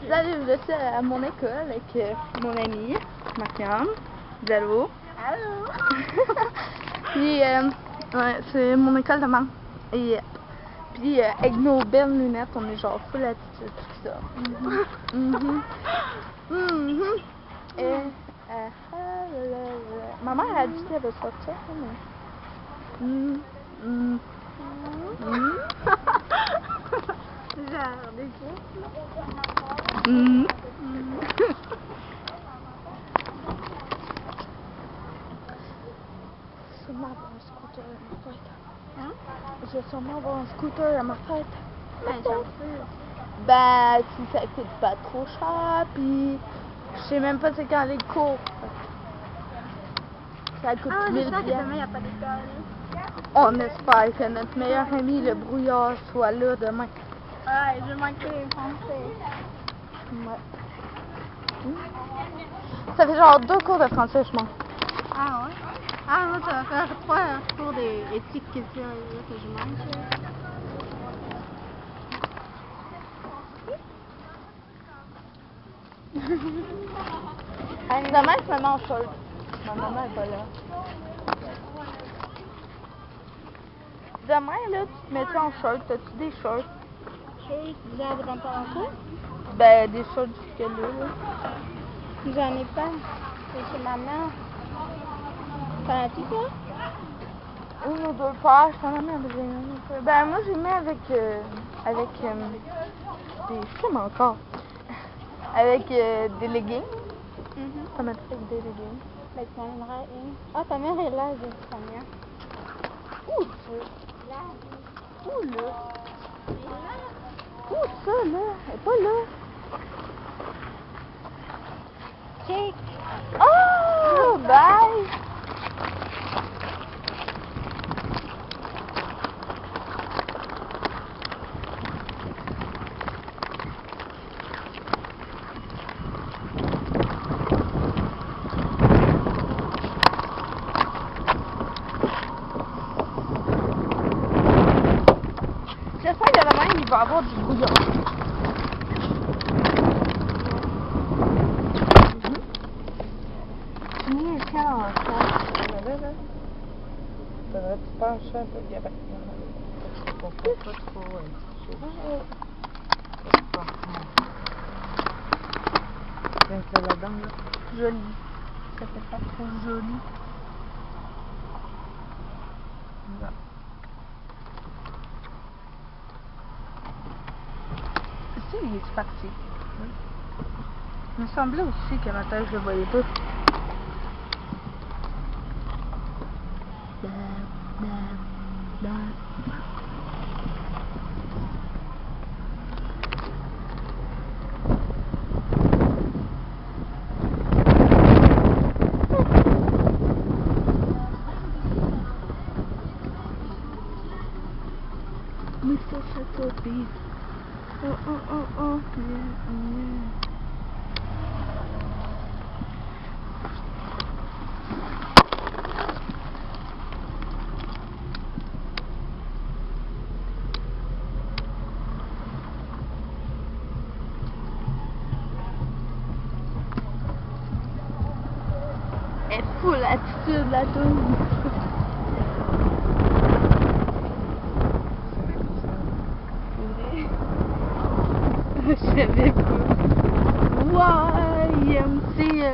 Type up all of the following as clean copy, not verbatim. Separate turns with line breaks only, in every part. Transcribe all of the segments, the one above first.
Salut, je suis à mon école avec mon ami, Mariam. Allô.
Allô.
Puis, ouais, c'est mon école de maths. Et puis, avec nos belles lunettes, on est genre full attitude, tout ça. Et, ma mère a dit qu'elle veut sortir, mais...
Genre des choses.
Sûrement avoir un scooter à ma fête.
Hein?
Je vais sûrement avoir un scooter à ma fête.
Ben, j'en sais.
Ben, si ça coûte pas trop cher, puis je sais même pas c'est quand les cours. Ça coûte 1000
j'espère que
piastres.
demain, il n'y a pas d'école.
On espère que notre meilleur ami, le brouillard, soit là demain.
Ouais, je manquais les français.
Ouais. Ça fait genre 2 cours de français, je manque.
Ah ouais? Ah, moi, ça va faire 3 cours d'éthique culturelle que je manque.
Demain, je me mets en short. Ma maman est pas là. Demain, là, tu te mets en short. T'as-tu des shorts?
Genre des pantalons courts?
Ben, des shorts jusque là.
J'en ai pas. C'est chez ma mère. T'en as-tu ça?
Une ou 2 paires, je t'en ai mis avec ben, moi, j'ai mis avec des... Je sais pas encore. Avec des leggings. Ça mettrait avec des leggings.
Ben, tu en aimerais une. Ah, ta mère est là, j'ai vu ta mère.
Où ça?
Là.
Où là?
Elle est là.
Où ça, là? Elle est pas là.
Check.
Oh, bye! J'espère que demain, il va y avoir du brouillard. Tu mets un ciel en chair.
Ça va être super cher, le gabarit. Pour pas trop c'est là-dedans, là.
Joli. Ça fait pas trop joli.
Là.
Si, il est parti. Il me semblait aussi que ma tête, je le voyais pas. Mr. Châteaubriand. Oh, oh, oh, oh, yeah. Elle est full attitude, la toune. Je savais pas. YMCA.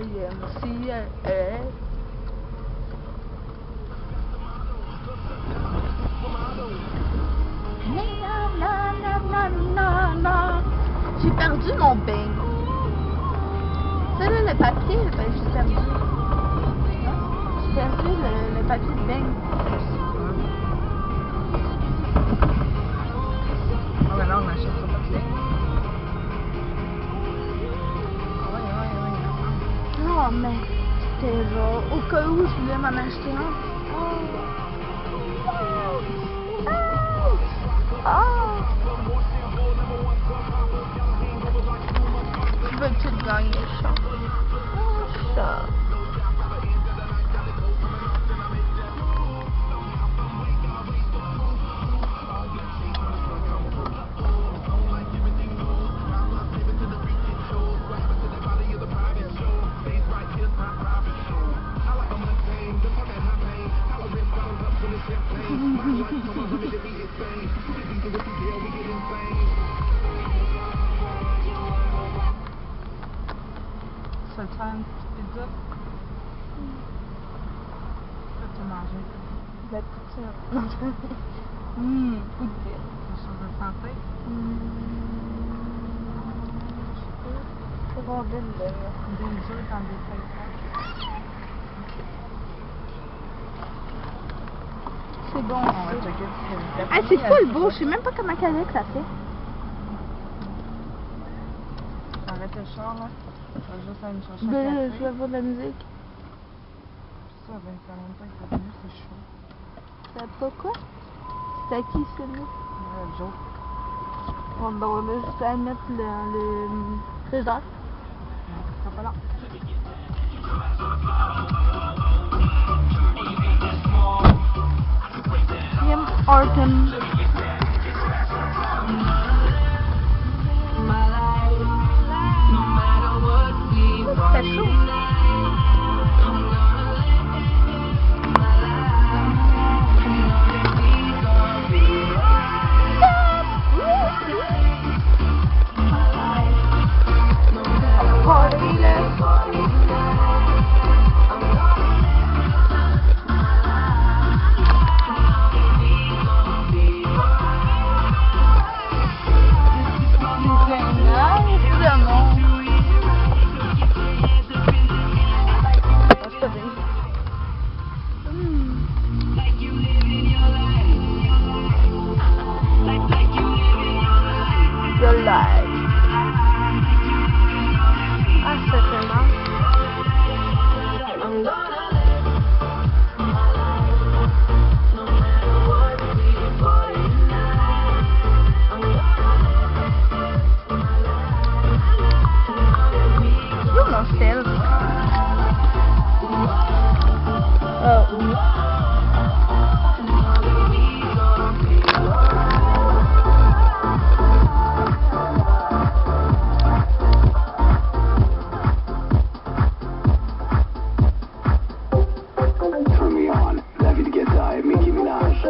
YMCA. J'ai perdu mon beigne. Ça là, le papier, ben, j'ai perdu. J'ai perdu le papier de beigne.
Ah, ben là, on achète pas de lait.
Non, mais c'était genre au cas où je voulais m'en acheter un. Tu veux-tu te gagner, chat? Chat.
faire une petite pizza. Peux-tu manger?
La poutine. Non, je poutine.
Quelque chose de santé?
C'est bon, donne
Des œufs dans des feuilles fraîches.
C'est bon.
On va checker si c'est
Ah, c'est full beau. Je sais même pas comment Alex ça fait.
Arrête le char, là. Je vais juste aller me chercher un
Ben, je
café.
vais avoir de la musique.
Ça, ben, ça fait longtemps que c'est venu, c'est chaud.
C'est pas quoi? C'est à qui celui-là?
Joe.
Bon, ben, on va juste à mettre le frigidaire.
Ça pas là.
Tim Horton. C'est chaud. Ah, ça fait mal. Où mon sel?
Turn me on, David Guetta et Nicki Minaj.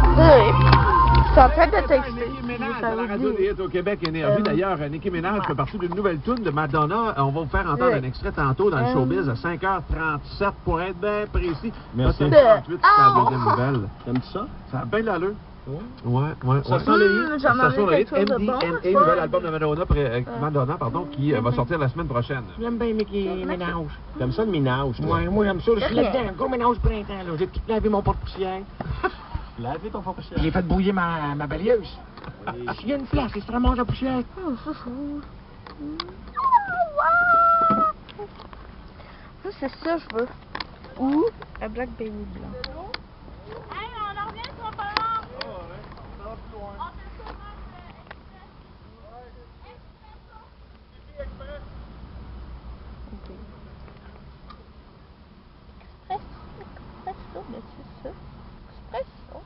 Je suis en train de texter.
Nicki Minaj
Ça
à la
veut
radio
dire.
des hits au Québec Énergie. D'ailleurs, Nicki Minaj fait partie d'une nouvelle tune de Madonna. On va vous faire entendre
Ouais.
un extrait tantôt dans le showbiz à 5h37 pour être bien précis.
Merci.
Peut-être 38, c'est la deuxième nouvelle.
T'aimes-tu ça?
Ça a bien de l'allure.
Ouais.
Ouais.
Ça sent le hit.
J'en
Ça
ai
sent le hit
quelque chose de bon.
MDNA, nouvel album de Madonna, qui va sortir la semaine prochaine.
J'aime bien Nicki Minaj. T'aimes ça le ménage, toi? Ouais, moi j'aime ça. Je suis là-dedans. Gros ménage printemps, là. J'ai tout lavé mon porte-poussière.
Laver ton porte-poussière.
J'ai fait bouillir ma balieuse. S'il y a une flash, il se ramasse la poussière.
C'est ça, je veux. Ou un Black Baby blanc. café. Expresso, ben c'est ça. Expresso.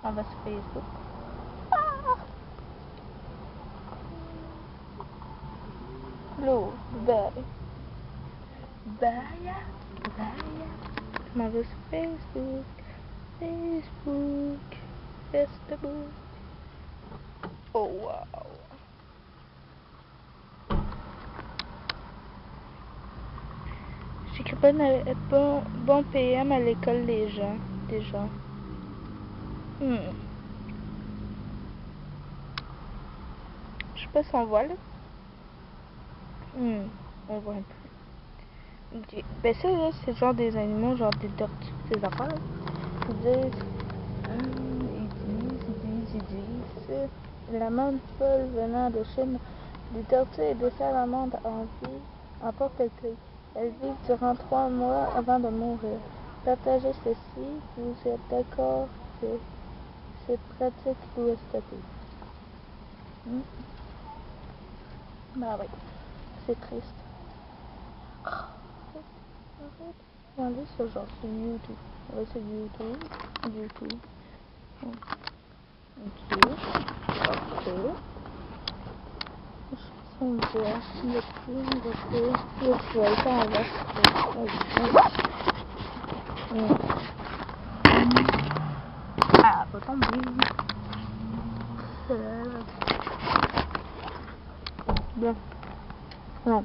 On va sur Facebook. Blue, bye. Bye. On va sur Facebook. Facebook. Oh wow. J'écris pas bon PM à l'école des gens. Je sais pas si on voit là. On voit un peu. Okay. Ben ça là, c'est genre des animaux, genre des tortues, ces affaires là. Ils disent. L'amande folle venant de Chine. Des tortues et des salamandres en vie en propriété. Elles vivent durant 3 mois avant de mourir. Partagez ceci, vous êtes d'accord que cette pratique doit stopper. Bah oui, c'est triste. Regardez ce genre sur YouTube. Ouais, c'est YouTube. Ok. Parfait. On voit le ça on va. Ah, pas tomber. Bien. Non.